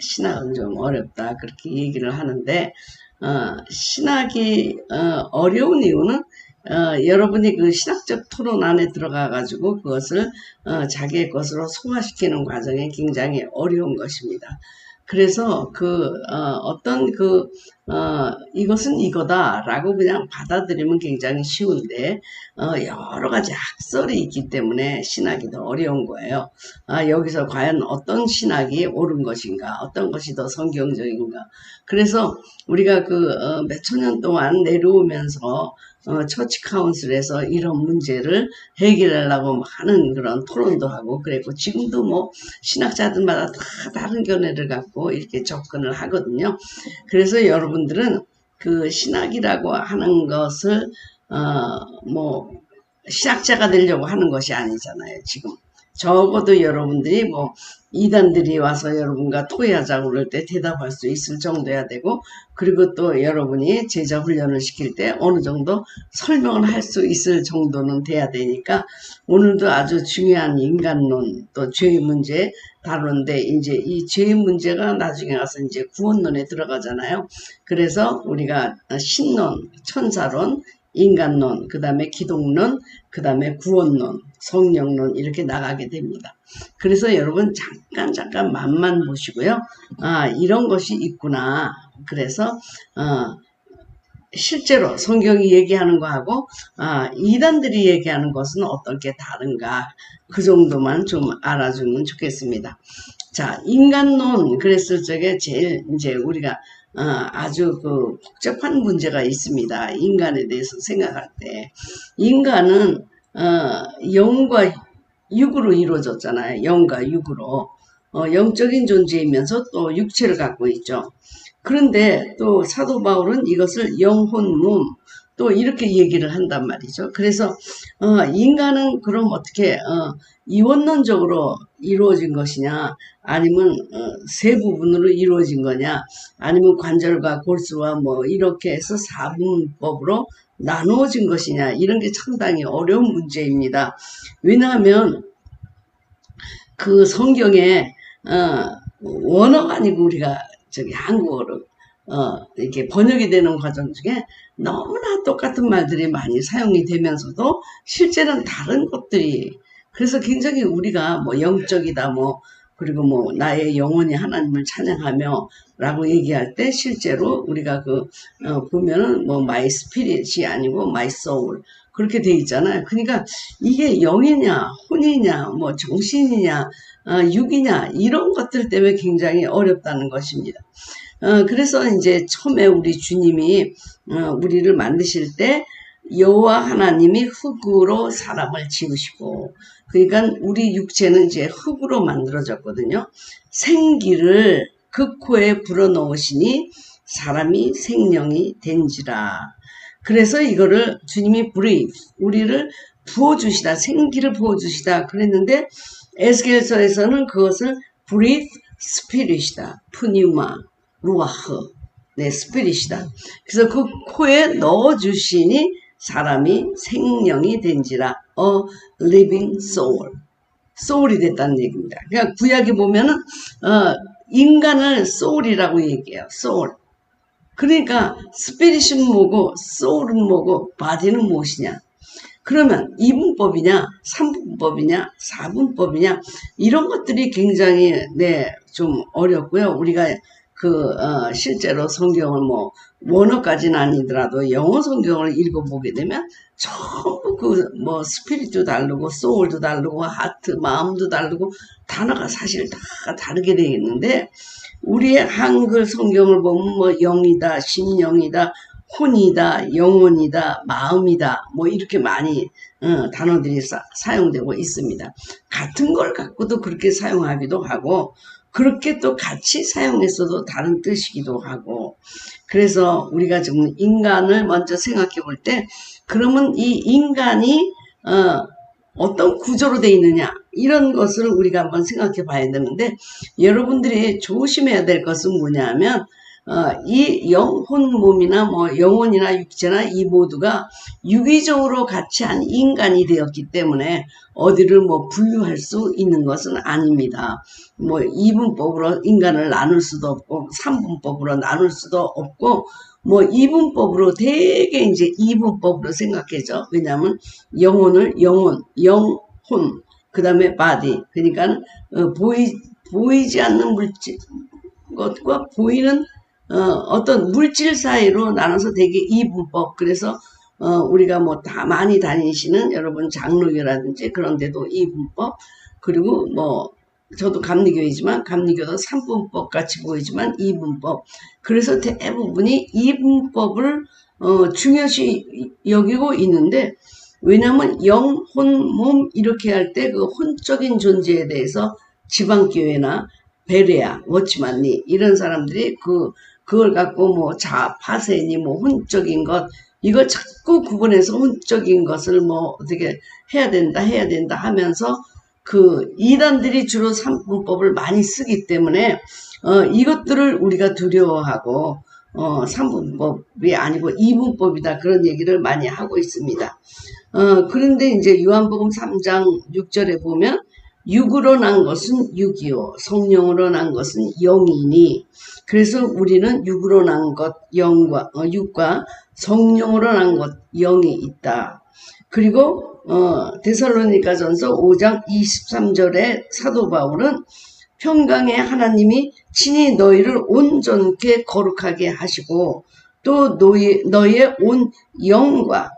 신학은 좀 어렵다 그렇게 얘기를 하는데 신학이 어려운 이유는 여러분이 그 신학적 토론 안에 들어가 가지고 그것을 자기의 것으로 소화시키는 과정이 굉장히 어려운 것입니다. 그래서 이것은 이거다라고 그냥 받아들이면 굉장히 쉬운데, 여러 가지 학설이 있기 때문에 신학이 더 어려운 거예요. 여기서 과연 어떤 신학이 옳은 것인가, 어떤 것이 더 성경적인가. 그래서 우리가 몇 천 년 동안 내려오면서 처치 카운슬에서 이런 문제를 해결하려고 많은 그런 토론도 하고 그랬고, 지금도 뭐 신학자들마다 다 다른 견해를 갖고 이렇게 접근을 하거든요. 그래서 여러분들은 그 신학이라고 하는 것을 신학자가 되려고 하는 것이 아니잖아요. 지금 적어도 여러분들이 이단들이 와서 여러분과 토의하자고 그럴 때 대답할 수 있을 정도야 되고, 그리고 또 여러분이 제자 훈련을 시킬 때 어느 정도 설명을 할 수 있을 정도는 돼야 되니까, 오늘도 아주 중요한 인간론 또 죄의 문제 다루는데, 이제 이 죄의 문제가 나중에 가서 이제 구원론에 들어가잖아요. 그래서 우리가 신론, 천사론, 인간론, 그 다음에 기독론, 그 다음에 구원론, 성령론 이렇게 나가게 됩니다. 그래서 여러분 잠깐 맛만 보시고요. 이런 것이 있구나. 그래서 실제로 성경이 얘기하는 거하고 이단들이 얘기하는 것은 어떻게 다른가, 그 정도만 좀 알아주면 좋겠습니다. 자, 인간론 그랬을 적에 제일 이제 우리가 아주 복잡한 문제가 있습니다. 인간에 대해서 생각할 때 인간은 영과 육으로 이루어졌잖아요. 영과 육으로 영적인 존재이면서 또 육체를 갖고 있죠. 그런데 또 사도 바울은 이것을 영혼몸 또 이렇게 얘기를 한단 말이죠. 그래서 인간은 그럼 어떻게 이원론적으로 이루어진 것이냐, 아니면 세 부분으로 이루어진 거냐, 아니면 관절과 골수와 이렇게 해서 사분법으로 나누어진 것이냐, 이런 게 상당히 어려운 문제입니다. 왜냐하면 그 성경에 원어가 아니고 우리가 한국어로 이렇게 번역이 되는 과정 중에 너무나 똑같은 말들이 많이 사용이 되면서도 실제는 다른 것들이, 그래서 굉장히 우리가 영적이다 그리고 나의 영혼이 하나님을 찬양하며 라고 얘기할 때 실제로 우리가 보면은 my spirit이 아니고 my soul 그렇게 돼 있잖아요. 그러니까 이게 영이냐 혼이냐 정신이냐 육이냐 이런 것들 때문에 굉장히 어렵다는 것입니다. 그래서 이제 처음에 우리 주님이 우리를 만드실 때 여호와 하나님이 흙으로 사람을 지으시고, 그러니까 우리 육체는 이제 흙으로 만들어졌거든요. 생기를 그 코에 불어넣으시니 사람이 생명이 된지라. 그래서 이거를 주님이 breathe, 우리를 부어주시다, 생기를 부어주시다 그랬는데, 에스겔서에서는 그것을 breathe spirit이다, pneuma 루아흐, 스피릿이다. 그래서 그 코에 넣어주시니 사람이 생명이 된지라, living soul, soul이 됐다는 얘기입니다. 그러니까 구약에 보면은 인간을 soul이라고 얘기해요. soul. 그러니까 스피릿은 뭐고 soul은 뭐고 body는 무엇이냐? 그러면 2분법이냐 3분법이냐 4분법이냐 이런 것들이 굉장히 좀 어렵고요. 우리가 실제로 성경을 원어까지는 아니더라도 영어 성경을 읽어보게 되면 전부 스피릿도 다르고 소울도 다르고 하트, 마음도 다르고 단어가 사실 다 다르게 되어 있는데, 우리의 한글 성경을 보면 영이다, 심령이다, 혼이다, 영혼이다, 마음이다 이렇게 많이 단어들이 사용되고 있습니다. 같은 걸 갖고도 그렇게 사용하기도 하고, 그렇게 또 같이 사용했어도 다른 뜻이기도 하고, 그래서 우리가 지금 인간을 먼저 생각해 볼 때, 그러면 이 인간이 어떤 구조로 되어 있느냐 이런 것을 우리가 한번 생각해 봐야 되는데, 여러분들이 조심해야 될 것은 뭐냐면 이 영혼 몸이나 뭐 영혼이나 육체나 이 모두가 유기적으로 같이 한 인간이 되었기 때문에 어디를 뭐 분류할 수 있는 것은 아닙니다. 뭐 이분법으로 인간을 나눌 수도 없고 삼분법으로 나눌 수도 없고 뭐 이분법으로 되게 이제 이분법으로 생각해죠. 왜냐하면 영혼을 영혼, 영혼, 그 다음에 바디. 그러니까 보이지 않는 물질 것과 보이는 어떤 물질 사이로 나눠서 되게 이분법. 그래서 우리가 뭐 다 많이 다니시는 여러분 장로교라든지 그런 데도 이분법. 그리고 뭐 저도 감리교이지만 감리교도 삼분법 같이 보이지만 이분법. 그래서 대부분이 이분법을 중요시 여기고 있는데, 왜냐하면 영, 혼, 몸 이렇게 할 때 그 혼적인 존재에 대해서 지방교회나 베레아, 워치만니 이런 사람들이 그걸 갖고 뭐 자파세니 뭐 혼적인 것 이걸 자꾸 구분해서 혼적인 것을 뭐 어떻게 해야 된다 하면서 그 이단들이 주로 삼분법을 많이 쓰기 때문에 이것들을 우리가 두려워하고 삼분법이 아니고 이분법이다 그런 얘기를 많이 하고 있습니다. 그런데 이제 요한복음 3장 6절에 보면 육으로 난 것은 육이요 성령으로 난 것은 영이니, 그래서 우리는 육으로 난 것 영과 육과 성령으로 난 것 영이 있다. 그리고 데살로니가전서 5장 23절에 사도 바울은 평강의 하나님이 친히 너희를 온전케 거룩하게 하시고 또 너희의 온 영과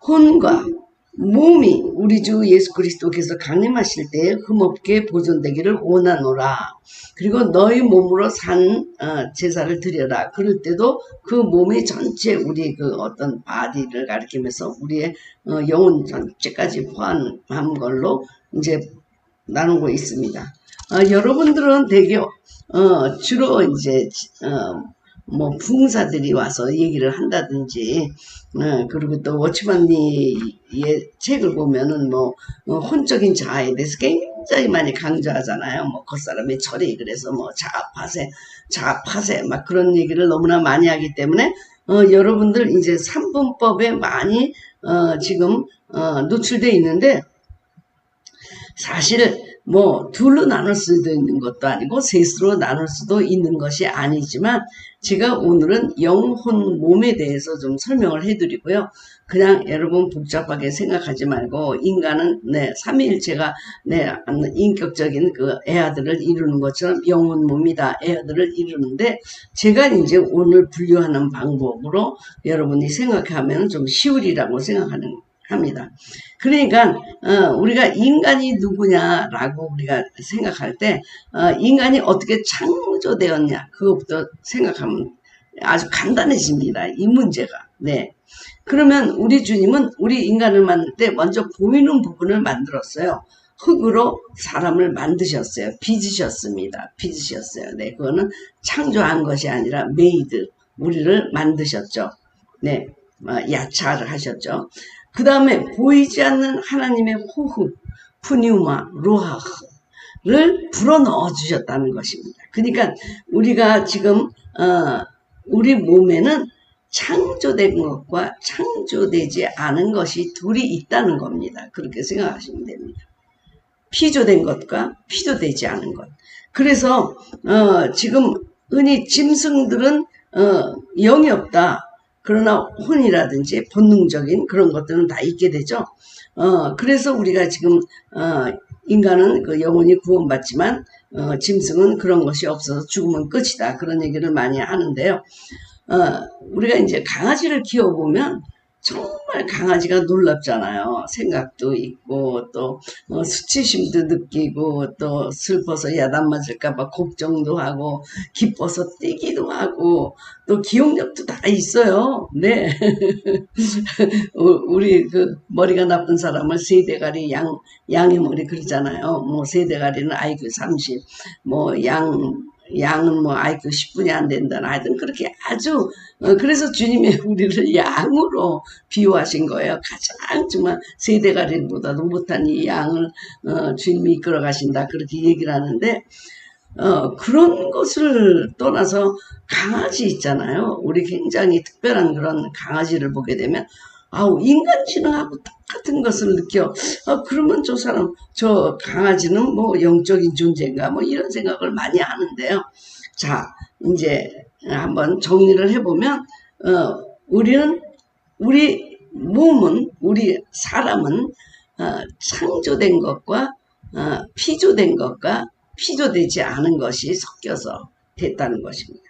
혼과 몸이 우리 주 예수 그리스도께서 강림하실 때에 흠없게 보존되기를 원하노라. 그리고 너희 몸으로 산 제사를 드려라. 그럴 때도 그 몸의 전체 우리 그 어떤 바디를 가리키면서 우리의 영혼 전체까지 포함한 걸로 이제 나누고 있습니다. 여러분들은 되게 주로 이제 뭐 부흥사들이 와서 얘기를 한다든지 그리고 또 워치만니의 책을 보면은 뭐 혼적인 자아에 대해서 굉장히 많이 강조하잖아요. 뭐 겉사람의 철이 그래서 뭐 자아파세 막 그런 얘기를 너무나 많이 하기 때문에 여러분들 이제 삼분법에 많이 지금 노출되어 있는데, 사실 뭐 둘로 나눌 수도 있는 것도 아니고 셋으로 나눌 수도 있는 것이 아니지만, 제가 오늘은 영혼 몸에 대해서 좀 설명을 해드리고요. 그냥 여러분 복잡하게 생각하지 말고 인간은 삼위일체가 인격적인 그 애아들을 이루는 것처럼 영혼 몸이다 애아들을 이루는데, 제가 이제 오늘 분류하는 방법으로 여러분이 생각하면 좀 쉬우리라고 합니다. 그러니까 우리가 인간이 누구냐라고 우리가 생각할 때 인간이 어떻게 창조되었냐 그것부터 생각하면 아주 간단해집니다. 이 문제가. 네. 그러면 우리 주님은 우리 인간을 만들 때 먼저 보이는 부분을 만들었어요. 흙으로 사람을 만드셨어요. 빚으셨습니다. 빚으셨어요. 네, 그거는 창조한 것이 아니라 메이드, 우리를 만드셨죠. 네, 야차를 하셨죠. 그 다음에 보이지 않는 하나님의 호흡, 푸뉴마, 로하흐를 불어넣어 주셨다는 것입니다. 그러니까 우리가 지금 우리 몸에는 창조된 것과 창조되지 않은 것이 둘이 있다는 겁니다. 그렇게 생각하시면 됩니다. 피조된 것과 피조되지 않은 것. 그래서 지금 흔히 짐승들은 영이 없다. 그러나 혼이라든지 본능적인 그런 것들은 다 있게 되죠. 그래서 우리가 지금 인간은 그 영혼이 구원받지만 짐승은 그런 것이 없어서 죽으면 끝이다. 그런 얘기를 많이 하는데요. 우리가 이제 강아지를 키워보면 정말 강아지가 놀랍잖아요. 생각도 있고 또 수치심도 느끼고 또 슬퍼서 야단 맞을까봐 걱정도 하고 기뻐서 뛰기도 하고 또 기억력도 다 있어요. 네. 우리 그 머리가 나쁜 사람을 세대가리 양의 머리 그러잖아요. 뭐 세대가리는 IQ 30, 뭐 양은 뭐 IQ 10분이 안 된다나 하여튼 그렇게 아주 그래서 주님이 우리를 양으로 비유하신 거예요. 가장 정말 세대가리보다도 못한 이 양을 주님이 이끌어 가신다 그렇게 얘기를 하는데, 그런 것을 떠나서 강아지 있잖아요. 우리 굉장히 특별한 그런 강아지를 보게 되면, 아우, 인간 지능하고 똑같은 것을 느껴. 그러면 저 사람, 저 강아지는 뭐 영적인 존재인가? 뭐 이런 생각을 많이 하는데요. 자, 이제 한번 정리를 해보면, 우리 몸은, 우리 사람은, 창조된 것과, 피조된 것과 피조되지 않은 것이 섞여서 됐다는 것입니다.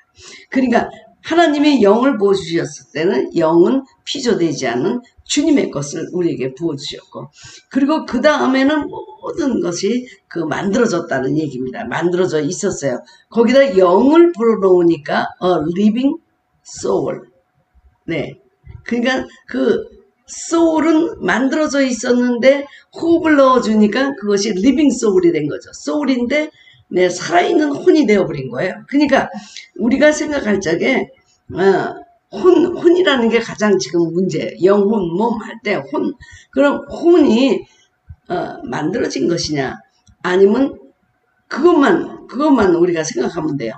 그러니까 하나님이 영을 부어주셨을 때는 영은 피조되지 않은 주님의 것을 우리에게 부어주셨고, 그리고 그 다음에는 모든 것이 그 만들어졌다는 얘기입니다. 만들어져 있었어요. 거기다 영을 불어넣으니까 living soul. 네. 그러니까 그 soul은 만들어져 있었는데 호흡을 넣어주니까 그것이 living soul이 된 거죠. soul인데 네, 살아있는 혼이 되어버린 거예요. 그러니까 우리가 생각할 적에 혼이라는 게 가장 지금 문제. 영혼, 몸 할 때 혼. 그럼 혼이 만들어진 것이냐? 아니면 그것만 우리가 생각하면 돼요.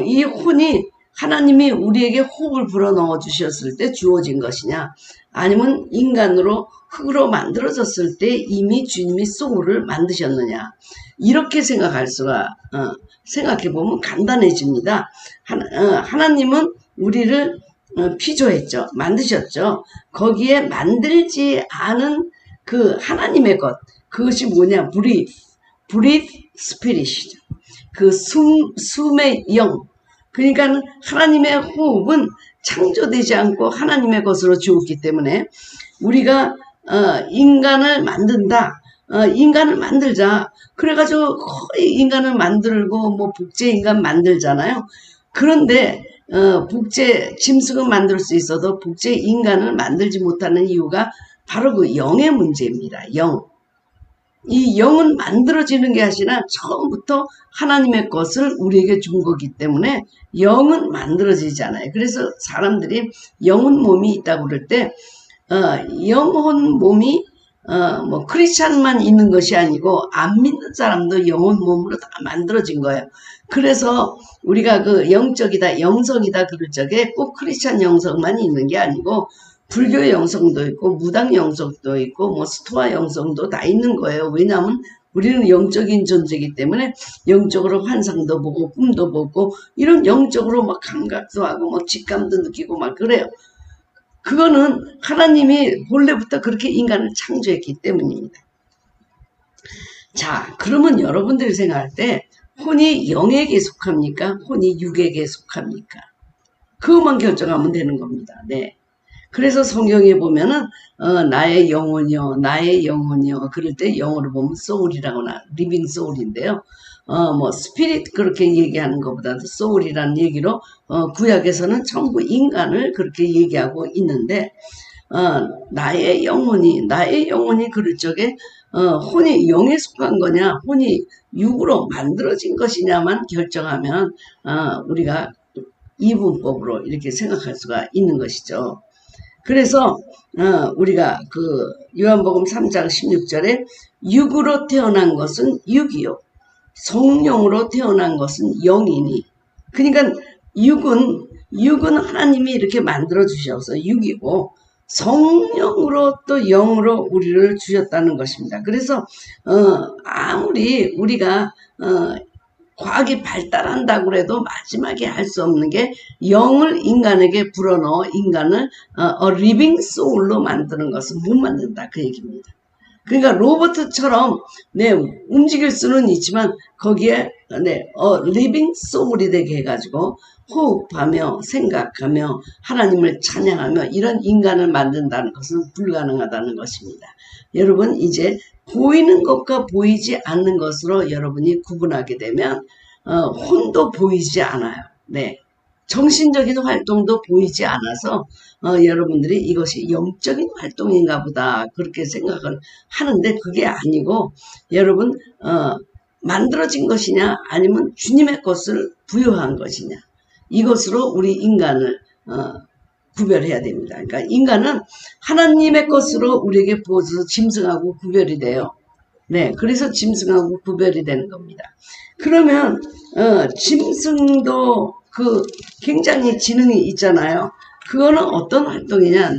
이 혼이 하나님이 우리에게 호흡을 불어넣어 주셨을 때 주어진 것이냐? 아니면 인간으로 흙으로 만들어졌을 때 이미 주님이 소울을 만드셨느냐? 이렇게 생각할 수가, 생각해보면 간단해집니다. 하나님은 우리를 피조했죠. 만드셨죠. 거기에 만들지 않은 그 하나님의 것, 그것이 뭐냐? breathe spirit이죠. 그 숨의 영. 그러니까 하나님의 호흡은 창조되지 않고 하나님의 것으로 주었기 때문에 우리가 인간을 만든다. 인간을 만들자. 그래가지고 거의 인간을 만들고 뭐 복제 인간 만들잖아요. 그런데 복제 짐승은 만들 수 있어도 복제 인간을 만들지 못하는 이유가 바로 그 영의 문제입니다. 영. 이 영은 만들어지는 게 아니라 처음부터 하나님의 것을 우리에게 준 거기 때문에 영은 만들어지잖아요. 그래서 사람들이 영혼 몸이 있다고 그럴 때 영혼 몸이 뭐 크리스찬만 있는 것이 아니고 안 믿는 사람도 영혼 몸으로 다 만들어진 거예요. 그래서 우리가 그 영적이다, 영성이다 그럴 적에 꼭 크리스찬 영성만 있는 게 아니고 불교 영성도 있고 무당 영성도 있고 뭐 스토아 영성도 다 있는 거예요. 왜냐하면 우리는 영적인 존재이기 때문에 영적으로 환상도 보고 꿈도 보고 이런 영적으로 막 감각도 하고 막 직감도 느끼고 막 그래요. 그거는 하나님이 본래부터 그렇게 인간을 창조했기 때문입니다. 자, 그러면 여러분들이 생각할 때 혼이 영에게 속합니까? 혼이 육에게 속합니까? 그것만 결정하면 되는 겁니다. 네. 그래서 성경에 보면은 나의 영혼이요, 나의 영혼이요. 그럴 때 영어로 보면 soul이라거나 living soul인데요. 뭐 스피릿 그렇게 얘기하는 것보다도 soul이라는 얘기로 구약에서는 전부 인간을 그렇게 얘기하고 있는데 나의 영혼이 그럴 적에 혼이 영에 속한 거냐, 혼이 육으로 만들어진 것이냐만 결정하면 우리가 이분법으로 이렇게 생각할 수가 있는 것이죠. 그래서 우리가 그 요한복음 3장 16절에 육으로 태어난 것은 육이요 성령으로 태어난 것은 영이니. 그러니까 육은 하나님이 이렇게 만들어 주셔서 육이고 성령으로 또 영으로 우리를 주셨다는 것입니다. 그래서 아무리 우리가 과학이 발달한다고 해도 마지막에 할 수 없는 게 영을 인간에게 불어넣어 인간을 living soul로 만드는 것은 못 만든다 그 얘기입니다. 그러니까 로봇처럼 네, 움직일 수는 있지만 거기에 네, living soul이 되게 해가지고 호흡하며 생각하며 하나님을 찬양하며 이런 인간을 만든다는 것은 불가능하다는 것입니다. 여러분 이제 보이는 것과 보이지 않는 것으로 여러분이 구분하게 되면 혼도 보이지 않아요. 네, 정신적인 활동도 보이지 않아서 여러분들이 이것이 영적인 활동인가 보다 그렇게 생각을 하는데 그게 아니고 여러분 만들어진 것이냐 아니면 주님의 것을 부여한 것이냐 이것으로 우리 인간을 구별해야 됩니다. 그러니까 인간은 하나님의 것으로 우리에게 부어져서 짐승하고 구별이 돼요. 네, 그래서 짐승하고 구별이 되는 겁니다. 그러면 짐승도 그 굉장히 지능이 있잖아요. 그거는 어떤 활동이냐?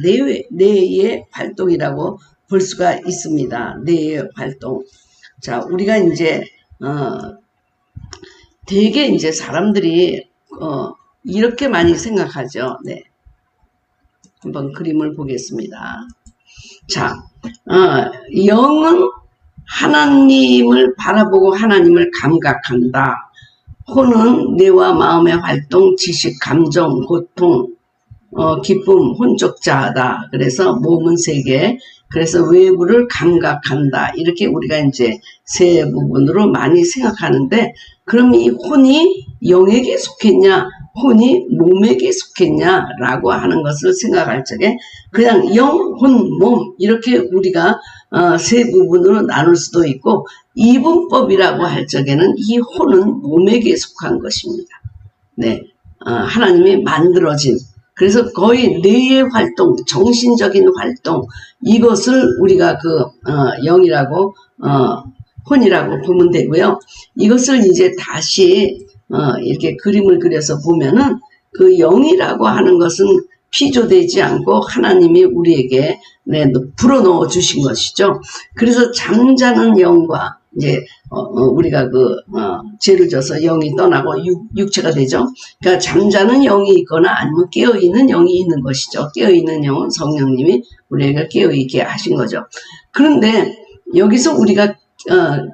뇌의 활동이라고 볼 수가 있습니다. 뇌의 활동. 자, 우리가 이제 되게 이제 사람들이 이렇게 많이 생각하죠. 네, 한번 그림을 보겠습니다. 자, 영은 하나님을 바라보고 하나님을 감각한다. 혼은 뇌와 마음의 활동, 지식, 감정, 고통, 기쁨, 혼적자하다. 그래서 몸은 세계, 그래서 외부를 감각한다. 이렇게 우리가 이제 세 부분으로 많이 생각하는데, 그럼 이 혼이 영에게 속했냐, 혼이 몸에게 속했냐라고 하는 것을 생각할 적에 그냥 영, 혼, 몸 이렇게 우리가 세 부분으로 나눌 수도 있고, 이분법이라고 할 적에는 이 혼은 몸에게 속한 것입니다. 네, 하나님이 만들어진, 그래서 거의 뇌의 활동, 정신적인 활동, 이것을 우리가 영이라고 혼이라고 보면 되고요. 이것을 이제 다시 이렇게 그림을 그려서 보면은 그 영이라고 하는 것은 피조되지 않고 하나님이 우리에게 불어넣어 주신 것이죠. 그래서 잠자는 영과 이제 우리가 죄를 져서 영이 떠나고 육체가 되죠. 그러니까 잠자는 영이 있거나 아니면 깨어있는 영이 있는 것이죠. 깨어있는 영은 성령님이 우리에게 깨어있게 하신 거죠. 그런데 여기서 우리가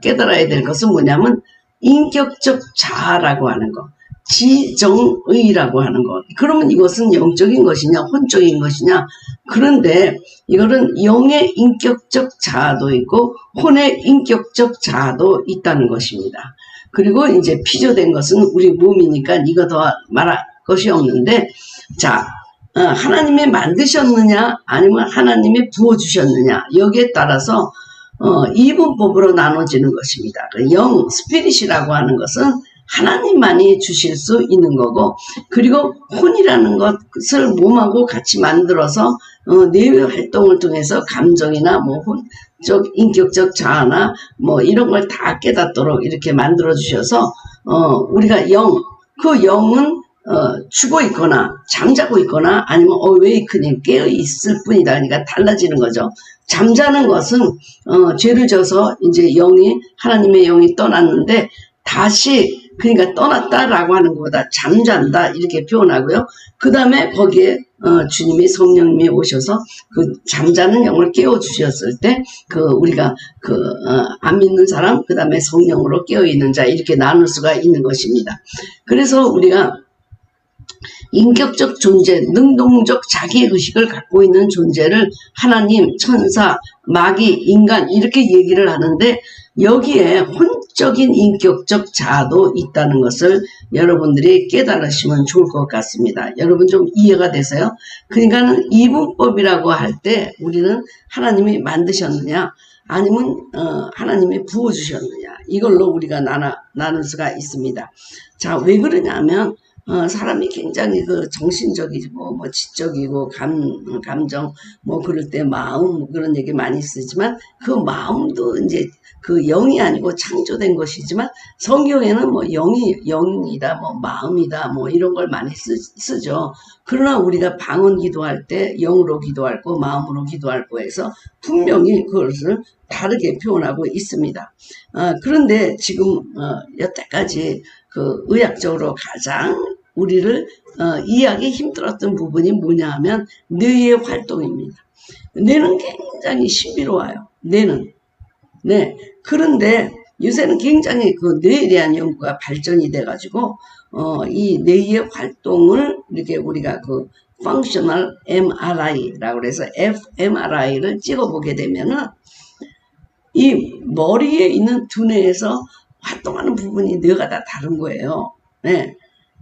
깨달아야 될 것은 뭐냐면 인격적 자아라고 하는 것, 지정의라고 하는 것. 그러면 이것은 영적인 것이냐 혼적인 것이냐. 그런데 이거는 영의 인격적 자아도 있고 혼의 인격적 자아도 있다는 것입니다. 그리고 이제 피조된 것은 우리 몸이니까 이거 더 말할 것이 없는데, 자, 하나님이 만드셨느냐 아니면 하나님이 부어주셨느냐, 여기에 따라서 이분법으로 나눠지는 것입니다. 영, 스피릿이라고 하는 것은 하나님만이 주실 수 있는 거고, 그리고 혼이라는 것을 몸하고 같이 만들어서 뇌의 활동을 통해서 감정이나 뭐 혼적, 인격적 자아나 뭐 이런 걸 다 깨닫도록 이렇게 만들어 주셔서 우리가 영, 그 영은 죽어 있거나 잠자고 있거나 아니면 어웨이크닝 깨어 있을 뿐이다. 그러니까 달라지는 거죠. 잠자는 것은 죄를 져서 이제 하나님의 영이 떠났는데 다시, 그러니까 떠났다라고 하는 것보다 잠잔다 이렇게 표현하고요. 그 다음에 거기에 주님이 성령님이 오셔서 그 잠자는 영을 깨워 주셨을 때 우리가 안 믿는 사람, 그 다음에 성령으로 깨어 있는 자, 이렇게 나눌 수가 있는 것입니다. 그래서 우리가 인격적 존재, 능동적 자기의식을 갖고 있는 존재를 하나님, 천사, 마귀, 인간 이렇게 얘기를 하는데, 여기에 혼적인 인격적 자아도 있다는 것을 여러분들이 깨달으시면 좋을 것 같습니다. 여러분 좀 이해가 되세요? 그러니까 이분법이라고 할 때 우리는 하나님이 만드셨느냐 아니면 하나님이 부어주셨느냐, 이걸로 우리가 나눌 수가 있습니다. 자, 왜 그러냐면 사람이 굉장히 정신적이고 뭐 지적이고 감정 뭐 그럴 때 마음 그런 얘기 많이 쓰지만, 그 마음도 이제 영이 아니고 창조된 것이지만, 성경에는 뭐 영이다 뭐 마음이다 뭐 이런 걸 많이 쓰죠. 그러나 우리가 방언 기도할 때 영으로 기도할 거 마음으로 기도할 거 해서 분명히 그것을 다르게 표현하고 있습니다. 그런데 지금 여태까지 의학적으로 가장 우리를 이해하기 힘들었던 부분이 뭐냐 하면 뇌의 활동입니다. 뇌는 굉장히 신비로워요. 뇌는. 네. 그런데 요새는 굉장히 뇌에 대한 연구가 발전이 돼가지고 이 뇌의 활동을 이렇게 우리가 functional MRI라고 해서 fMRI를 찍어보게 되면은 이 머리에 있는 두뇌에서 활동하는 부분이 뇌가 다 다른 거예요. 네.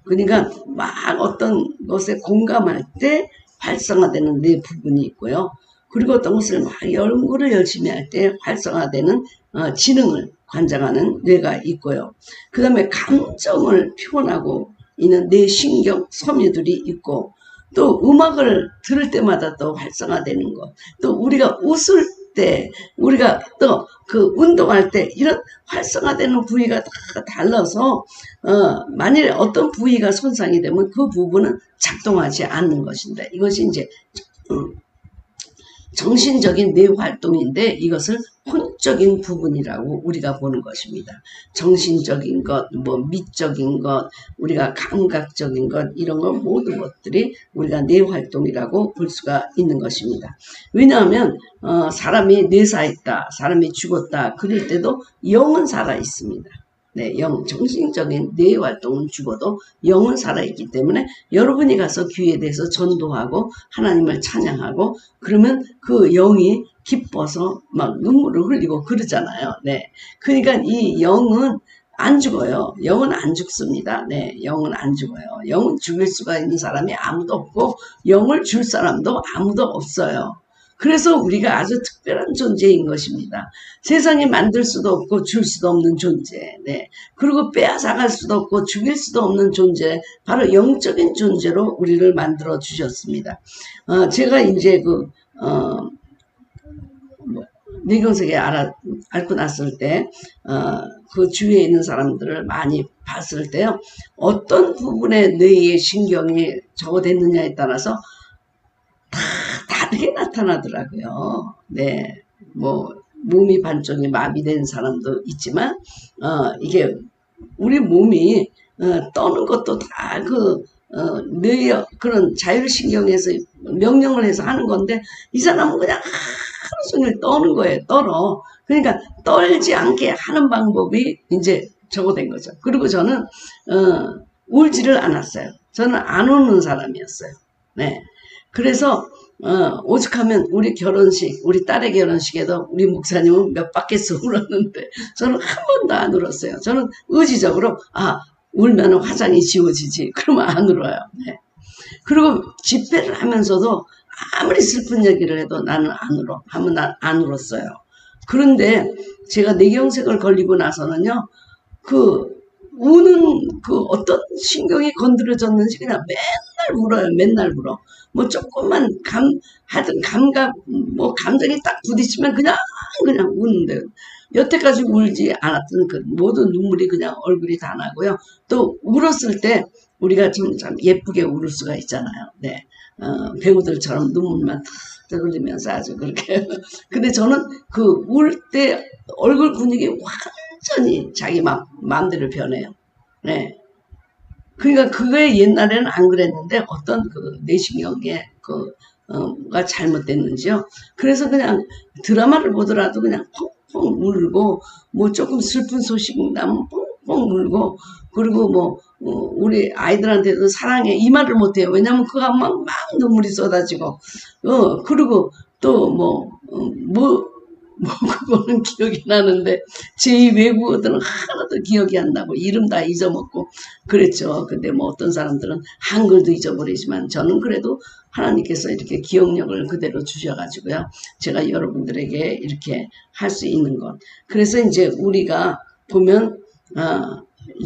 그러니까 막 어떤 것에 공감할 때 활성화되는 뇌 부분이 있고요. 그리고 어떤 것을 막 연구를 열심히 할 때 활성화되는 지능을 관장하는 뇌가 있고요. 그 다음에 감정을 표현하고 있는 뇌신경 섬유들이 있고, 또 음악을 들을 때마다 또 활성화되는 것, 또 우리가 웃을 때 우리가 또 그 운동할 때 이런 활성화되는 부위가 다 달라서 만일에 어떤 부위가 손상이 되면 그 부분은 작동하지 않는 것인데 이것이 이제 정신적인 뇌 활동인데 이것을 혼적인 부분이라고 우리가 보는 것입니다. 정신적인 것, 뭐 미적인 것, 우리가 감각적인 것 이런 것 모든 것들이 우리가 뇌 활동이라고 볼 수가 있는 것입니다. 왜냐하면 사람이 뇌사했다, 사람이 죽었다 그럴 때도 영은 살아 있습니다. 네, 정신적인 뇌 활동은 죽어도 영은 살아있기 때문에 여러분이 가서 귀에 대해서 전도하고 하나님을 찬양하고 그러면 그 영이 기뻐서 막 눈물을 흘리고 그러잖아요. 네. 그러니까 이 영은 안 죽어요. 영은 안 죽습니다. 네, 영은 안 죽어요. 영은 죽일 수가 있는 사람이 아무도 없고 영을 줄 사람도 아무도 없어요. 그래서 우리가 아주 특별한 존재인 것입니다. 세상에 만들 수도 없고 줄 수도 없는 존재. 네. 그리고 빼앗아갈 수도 없고 죽일 수도 없는 존재. 바로 영적인 존재로 우리를 만들어 주셨습니다. 제가 이제 뇌경색에 앓고 났을 때, 그 주위에 있는 사람들을 많이 봤을 때요. 어떤 부분에 뇌의 신경이 저거됐느냐에 따라서 다르게 나타나더라고요. 네, 뭐 몸이 반쪽이 마비된 사람도 있지만 이게 우리 몸이 떠는 것도 다 뇌의 그런 자율신경에서 명령을 해서 하는 건데 이 사람은 그냥 하루 종일 떠는 거예요. 떨어. 그러니까 떨지 않게 하는 방법이 이제 저거 된 거죠. 그리고 저는 울지를 않았어요. 저는 안 우는 사람이었어요. 네. 그래서 오죽하면 우리 결혼식, 우리 딸의 결혼식에도 우리 목사님은 몇 바퀴서 울었는데 저는 한 번도 안 울었어요. 저는 의지적으로 울면 화장이 지워지지. 그러면 안 울어요. 네. 그리고 집회를 하면서도 아무리 슬픈 얘기를 해도 나는 안 울어. 하면 난 안 울었어요. 그런데 제가 뇌경색을 걸리고 나서는요. 우는 어떤 신경이 건드려졌는지 그냥 맨날 울어요. 맨날 울어. 뭐 조금만 하여튼 감정이 딱 부딪히면 그냥 우는데 여태까지 울지 않았던 그 모든 눈물이 그냥 얼굴이 다 나고요. 또 울었을 때 우리가 참 예쁘게 울을 수가 있잖아요. 네. 배우들처럼 눈물만 탁 흘리면서 아주 그렇게. 근데 저는 울 때 얼굴 분위기 완전히 자기 마음대로 변해요. 네. 그러니까 그게 옛날에는 안 그랬는데 어떤 뇌신경에 가 잘못됐는지요. 그래서 그냥 드라마를 보더라도 그냥 펑펑 울고 뭐 조금 슬픈 소식 나면 펑펑 울고 그리고 우리 아이들한테도 사랑해 이 말을 못해요. 왜냐면 그가 막 눈물이 쏟아지고 그리고 또 그거는 기억이 나는데 제 외국어들은 하나도 기억이 안 나고 이름 다 잊어먹고 그랬죠. 근데 어떤 사람들은 한글도 잊어버리지만 저는 그래도 하나님께서 이렇게 기억력을 그대로 주셔가지고요. 제가 여러분들에게 이렇게 할 수 있는 것. 그래서 이제 우리가 보면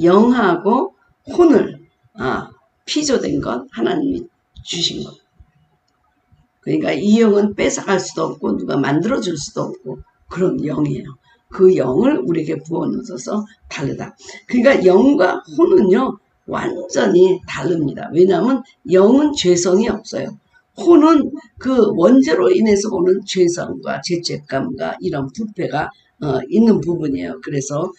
영하고 혼을 피조된 것 하나님이 주신 것. 그러니까 이 영은 뺏어갈 수도 없고 누가 만들어줄 수도 없고 그런 영이에요. 그 영을 우리에게 부어넣어서 다르다. 그러니까 영과 혼은요 완전히 다릅니다. 왜냐하면 영은 죄성이 없어요. 혼은 그 원죄로 인해서 오는 죄성과 죄책감과 이런 부패가 있는 부분이에요. 그래서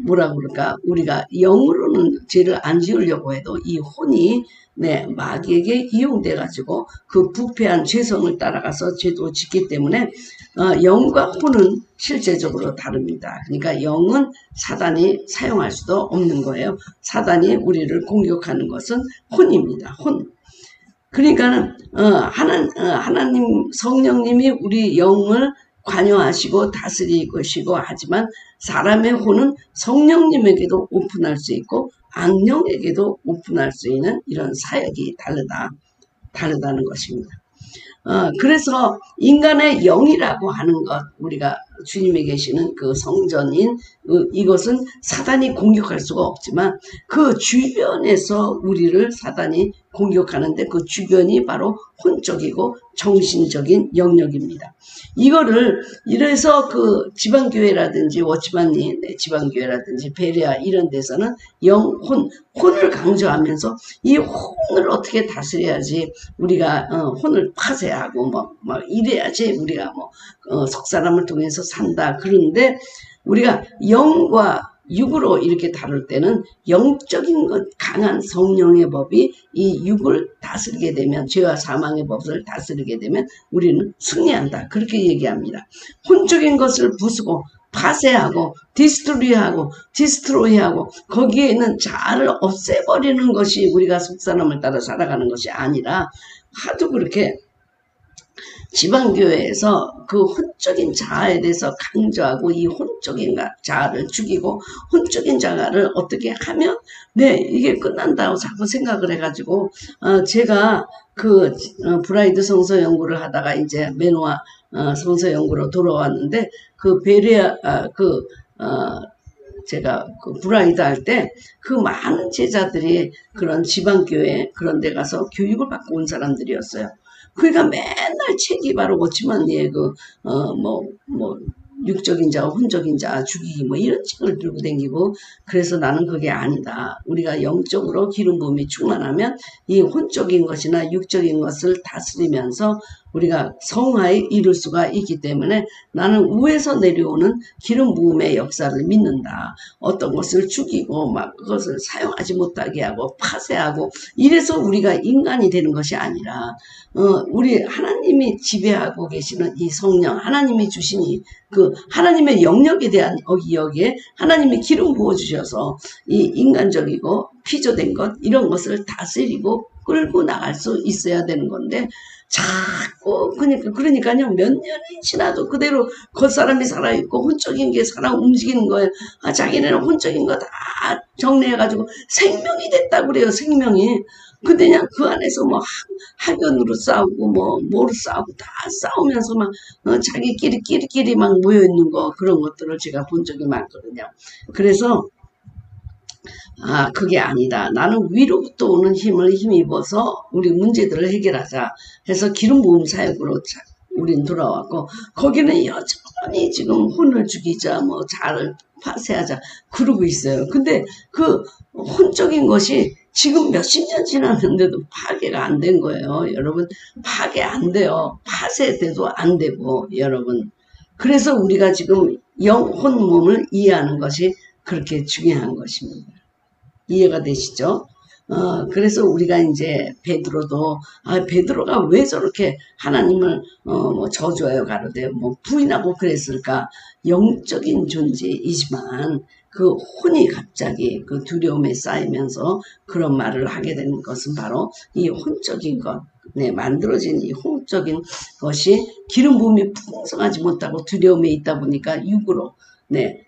뭐라고 그럴까 우리가 영으로는 죄를 안 지으려고 해도 이 혼이 마귀에게 이용돼 가지고 그 부패한 죄성을 따라가서 죄도 짓기 때문에 영과 혼은 실제적으로 다릅니다. 그러니까 영은 사단이 사용할 수도 없는 거예요. 사단이 우리를 공격하는 것은 혼입니다. 혼. 그러니까는 하나님 성령님이 우리 영을 관여하시고 다스리시고 하지만 사람의 혼은 성령님에게도 오픈할 수 있고 악령에게도 오픈할 수 있는 이런 사역이 다르다는 것입니다. 그래서 인간의 영이라고 하는 것 우리가 주님이 계시는 그 성전인 이것은 사단이 공격할 수가 없지만 그 주변에서 우리를 사단이 공격하는데 그 주변이 바로 혼적이고 정신적인 영역입니다. 이거를 이래서 그 지방교회라든지 워치만이 지방교회라든지 베레아 이런 데서는 혼을 강조하면서 이 혼을 어떻게 다스려야지 우리가 혼을 파쇄하고 막 이래야지 우리가 석 사람을 통해서 산다. 그런데 우리가 영과 육으로 이렇게 다룰 때는 영적인 것, 강한 성령의 법이 이 육을 다스리게 되면, 죄와 사망의 법을 다스리게 되면 우리는 승리한다. 그렇게 얘기합니다. 혼적인 것을 부수고 파쇄하고 디스트로이하고 거기에 있는 자아를 없애버리는 것이 우리가 속사람을 따라 살아가는 것이 아니라 하도 그렇게 지방교회에서 그 혼적인 자아에 대해서 강조하고 이 혼적인 자아를 죽이고 혼적인 자아를 어떻게 하면 이게 끝난다고 자꾸 생각을 해가지고 제가 그 브라이드 성서 연구를 하다가 이제 메노아 성서 연구로 돌아왔는데 그 베레아 제가 그 브라이드 할 때 그 많은 제자들이 그런 지방교회 그런 데 가서 교육을 받고 온 사람들이었어요. 그러니까 맨날 책이 바로 워치만니의 육적인 자와 혼적인 자 죽이기 이런 책을 들고 다니고 그래서 나는 그게 아니다. 우리가 영적으로 기름 부음이 충만하면 이 혼적인 것이나 육적인 것을 다스리면서 우리가 성화에 이룰 수가 있기 때문에 나는 위에서 내려오는 기름 부음의 역사를 믿는다. 어떤 것을 죽이고 그것을 사용하지 못하게 하고 파쇄하고 이래서 우리가 인간이 되는 것이 아니라 우리 하나님이 지배하고 계시는 이 성령, 하나님이 주신 그 하나님의 영역에 대한 여기에 하나님이 기름 부어주셔서 이 인간적이고 피조된 것 이런 것을 다스리고 끌고 나갈 수 있어야 되는 건데 자꾸 그러니까요 몇 년이 지나도 그대로 겉사람이 살아있고 혼적인 게 살아 움직이는 거예요. 자기네는 혼적인 거 다 정리해가지고 생명이 됐다고 그래요. 생명이. 근데 그냥 그 안에서 학연으로 싸우고 뭐로 싸우고 다 싸우면서 자기끼리 막 모여있는 거 그런 것들을 제가 본 적이 많거든요. 그래서 그게 아니다. 나는 위로부터 오는 힘을 힘입어서 우리 문제들을 해결하자 해서 기름 부음 사역으로 우린 돌아왔고 거기는 여전히 지금 혼을 죽이자 자를 파쇄하자 그러고 있어요. 근데 그 혼적인 것이 지금 몇십 년 지났는데도 파괴가 안 된 거예요. 여러분 파괴 안 돼요. 파쇄돼도 안 되고 여러분 그래서 우리가 지금 영혼 몸을 이해하는 것이 그렇게 중요한 것입니다. 이해가 되시죠? 그래서 우리가 이제 베드로도 베드로가 왜 저렇게 하나님을 저주하여 가로되 부인하고 그랬을까? 영적인 존재이지만 그 혼이 갑자기 그 두려움에 쌓이면서 그런 말을 하게 되는 것은 바로 이 혼적인 것, 만들어진 이 혼적인 것이 기름 부음이 풍성하지 못하고 두려움에 있다 보니까 육으로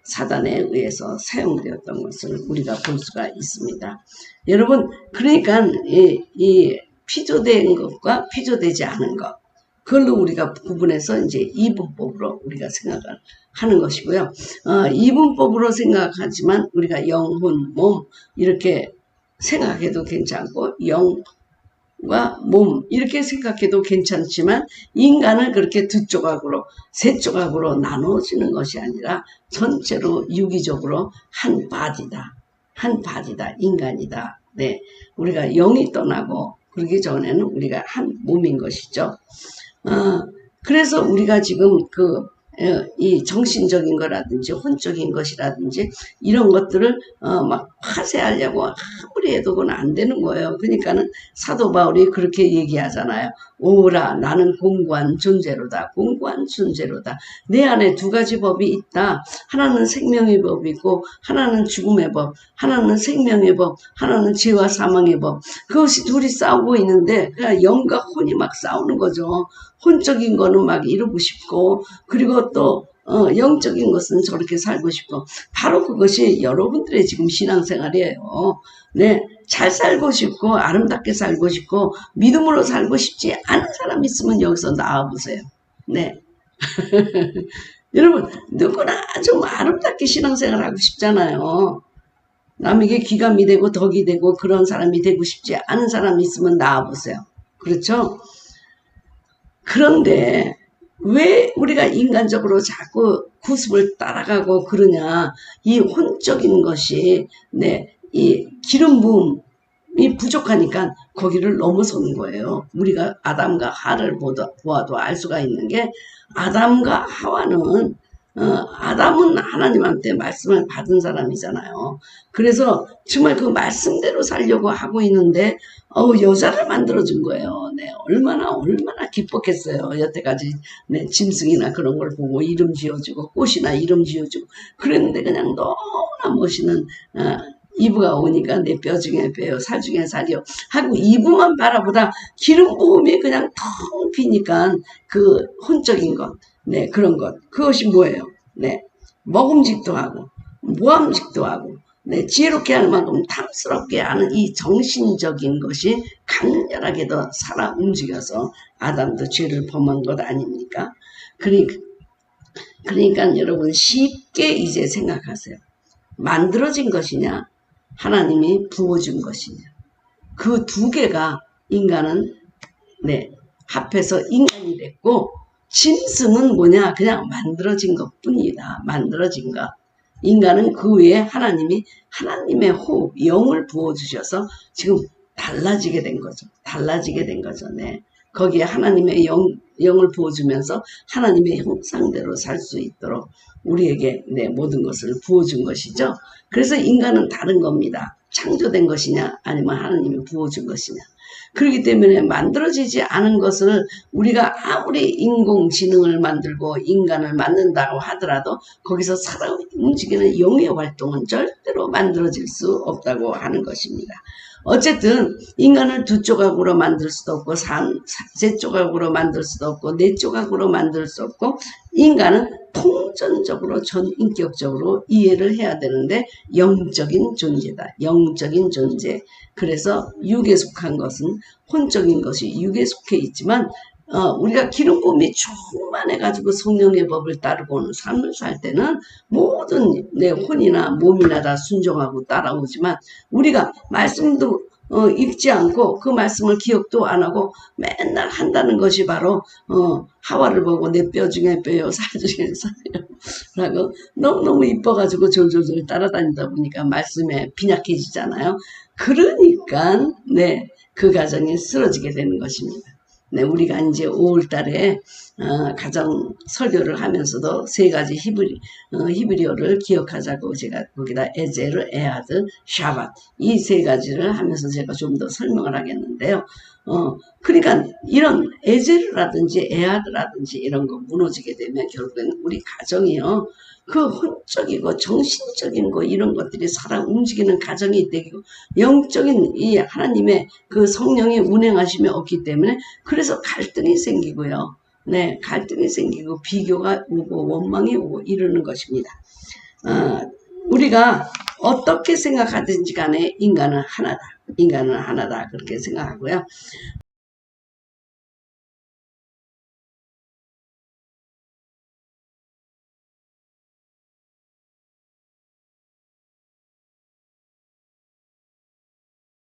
사단에 의해서 사용되었던 것을 우리가 볼 수가 있습니다. 여러분, 그러니까 이 피조된 것과 피조되지 않은 것, 그걸로 우리가 구분해서 이제 이분법으로 우리가 생각을 하는 것이고요. 이분법으로 생각하지만 우리가 영혼, 몸 이렇게 생각해도 괜찮고 영과 몸 이렇게 생각해도 괜찮지만 인간을 그렇게 두 조각으로 세 조각으로 나누어지는 것이 아니라 전체로 유기적으로 한 바디다 인간이다. 우리가 영이 떠나고 그러기 전에는 우리가 한 몸인 것이죠. 그래서 우리가 지금 이 정신적인 거라든지 혼적인 것이라든지 이런 것들을 막 파쇄하려고 아무리 해도 그건 안 되는 거예요. 그러니까는 사도 바울이 그렇게 얘기하잖아요. 오라 나는 공고한 존재로다. 공고한 존재로다. 내 안에 두 가지 법이 있다. 하나는 생명의 법이고 하나는 죽음의 법, 하나는 생명의 법, 하나는 죄와 사망의 법. 그것이 둘이 싸우고 있는데 그냥 영과 혼이 막 싸우는 거죠. 혼적인 거는 막 이루고 싶고 그리고 또 영적인 것은 저렇게 살고 싶고 바로 그것이 여러분들의 지금 신앙생활이에요. 잘 살고 싶고 아름답게 살고 싶고 믿음으로 살고 싶지 않은 사람 있으면 여기서 나와보세요. 여러분, 누구나 좀 아름답게 신앙생활 하고 싶잖아요. 남에게 귀감이 되고 덕이 되고 그런 사람이 되고 싶지 않은 사람이 있으면 나와보세요. 그렇죠? 그런데 왜 우리가 인간적으로 자꾸 구습을 따라가고 그러냐. 이 혼적인 것이, 네, 이 기름 부음이 부족하니까 거기를 넘어서는 거예요. 우리가 아담과 하와를 보아도 알 수가 있는 게, 아담과 하와는 아담은 하나님한테 말씀을 받은 사람이잖아요. 그래서 정말 그 말씀대로 살려고 하고 있는데 여자를 만들어준 거예요. 네, 얼마나 기뻤겠어요. 여태까지 네, 짐승이나 그런 걸 보고 이름 지어주고 꽃이나 이름 지어주고 그랬는데 그냥 너무나 멋있는 이브가 오니까 내 뼈 중에 뼈요 살 중에 살이요 하고 이브만 바라보다 기름 부음이 그냥 텅 비니까 그 혼적인 것, 네, 그런 것, 그것이 뭐예요? 네, 먹음직도 하고 모함직도 하고 네, 지혜롭게 할 만큼 탐스럽게 하는 이 정신적인 것이 강렬하게 더 살아 움직여서 아담도 죄를 범한 것 아닙니까? 그러니까 여러분 쉽게 이제 생각하세요. 만들어진 것이냐 하나님이 부어준 것이냐. 그 두 개가 인간은 네, 합해서 인간이 됐고 짐승은 뭐냐 그냥 만들어진 것뿐이다. 만들어진 것. 인간은 그 외에 하나님이 하나님의 호흡, 영을 부어주셔서 지금 달라지게 된 거죠. 달라지게 된 거죠. 네. 거기에 하나님의 영을 부어주면서 하나님의 형상대로 살 수 있도록 우리에게 네, 모든 것을 부어준 것이죠. 그래서 인간은 다른 겁니다. 창조된 것이냐 아니면 하나님이 부어준 것이냐. 그렇기 때문에 만들어지지 않은 것을 우리가 아무리 인공지능을 만들고 인간을 만든다고 하더라도 거기서 살아 움직이는 영의 활동은 절대로 만들어질 수 없다고 하는 것입니다. 어쨌든 인간을 두 조각으로 만들 수도 없고 세 조각으로 만들 수도 없고 네 조각으로 만들 수 없고 인간은 통전적으로 전인격적으로 이해를 해야 되는데 영적인 존재다. 영적인 존재. 그래서 육에 속한 것은 혼적인 것이 육에 속해 있지만 우리가 기름 부음이 충만해가지고 성령의 법을 따르고는 삶을 살 때는 모든 내 혼이나 몸이나 다 순종하고 따라오지만 우리가 말씀도 읽지 않고 그 말씀을 기억도 안 하고 맨날 한다는 것이 바로 하와를 보고 내 뼈 중에 뼈요 살 중에 살이요 라고 너무너무 이뻐가지고 졸졸졸 따라다니다 보니까 말씀에 빈약해지잖아요. 그러니까 네, 그 가정이 쓰러지게 되는 것입니다. 네, 우리가 이제 5월달에 가정 설교를 하면서도 세 가지 히브리어를 기억하자고 제가 거기다 에제르, 에하드, 샤밧 이 세 가지를 하면서 제가 좀 더 설명을 하겠는데요. 그러니까 이런 에제르라든지 에하드라든지 이런 거 무너지게 되면 결국엔 우리 가정이요. 그 혼적이고 정신적인 거 이런 것들이 살아 움직이는 가정이 되고 영적인 이 하나님의 그 성령이 운행하심이 없기 때문에 그래서 갈등이 생기고요. 네, 갈등이 생기고 비교가 오고 원망이 오고 이러는 것입니다. 우리가 어떻게 생각하든지 간에 인간은 하나다. 인간은 하나다. 그렇게 생각하고요.